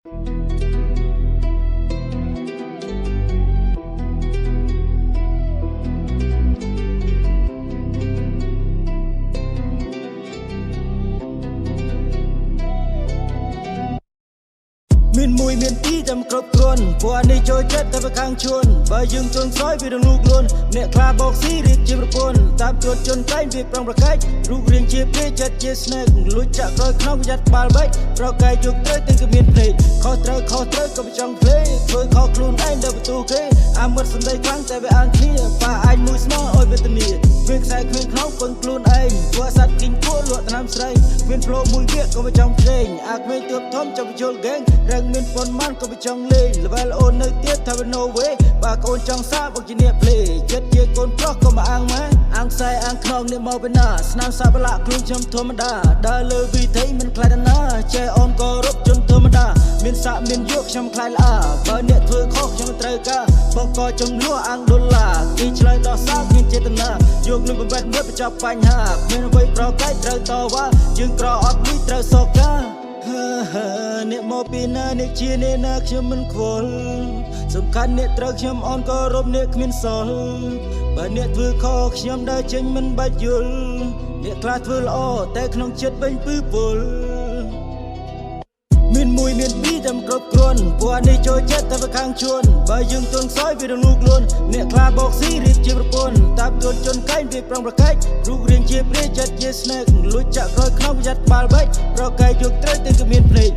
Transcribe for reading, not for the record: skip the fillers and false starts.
មានមួយមានពីរតែមិនគ្រប់គ្រាន់ព្រោះអានេះចូលចិត្តតែប្រខាំងជួនបើយើងជន់សយវារងលូកលួនអ្នកខ្លាបោកស៊ីរៀបជាប្រពន្ធតាមជួនជន់តែងវាប្រងប្រកែករូបរាងជាព្រាចិត្តជាស្នេហ៍លួចចាក់ក្រោយក្នុងប្រយ័ត្នក្បាលបេកប្រកែកយកទៅទាំងក៏មានភ្លេចខុសត្រូវក៏មិនចង់ភ្លេចធ្វើខុសខ្លួនឯងដល់បន្ទូគេអាមិតសំដីខ្លាំងតែវាអានគ្នាប៉ាអាចមួយស្មោះឲ្យវេទនាវាខ្សែគ្មានក្នុងពឹងខ្លួនឯងព្រោះសัตว์គិញគួរលក់ថ្នាំស្រីមានផ្លោមួយវាក៏មិនចង់ភ្លេងអាក្មេងទួបធំចង់បញ្ចូលហ្គេងរឹងមានប៉ុនម៉ាន់ក៏មិនចង់លេង level អូននៅទៀតថាវា no way បើកូនចង់សាបុកជាអ្នកភ្លេចិត្តជាកូនប្រុសក៏មកអាងម៉ែអាងខ្សែអាងខ្នងនេះមកពីណាស្នាមសាបលាក់ខ្លួនខ្ញុំធម្មតាដើរលើវិថីមិនខ្លាចណាចេះអូនក៏រត់ជន់ធម្មតាមានសាក់មានយកខ្ញុំខ្លាចល្អបើអ្នកធ្វើខុសខ្ញុំត្រូវការបងក៏ចំនួនអាងដុល្លារគេឆ្លើយដល់សាគ្មានចេតនាយកលុយបំបត្តិមួយបញ្ចប់បញ្ហាគ្មានអ្វីប្រកែកត្រូវតវ៉ាយើងក្រអត់លុយត្រូវសោកកាអ្នកមកពីណាអ្នកជាអ្នកណាខ្ញុំមិនខ្វល់សំខាន់អ្នកត្រូវខ្ញុំអូនក៏រំអ្នកគ្មានសល់បើអ្នកធ្វើខុសខ្ញុំដើរចេញមិនបាច់យល់អ្នកខ្លះធ្វើល្អតែក្នុងចិត្តវិញពឺពលមានមួយមានពីរតែមិនគ្រប់គ្រាន់ព្រោះអានេះចូលចិត្តតែប្រខាំងជួនបើយើងទន់ខ្សោយវារងលូកលួនអ្នកខ្លាបោកស៊ីរៀបជាប្រពន្ធតាមជួនជន់កែងវាប្រងប្រកែករូបរាងជាព្រាចិត្តជាស្នេហ៍លួចចាក់ក្រោយក្នុងប្រយ័ត្នក្បាលបេកប្រកែកយកត្រូវទាំងក៏មានភ្លេច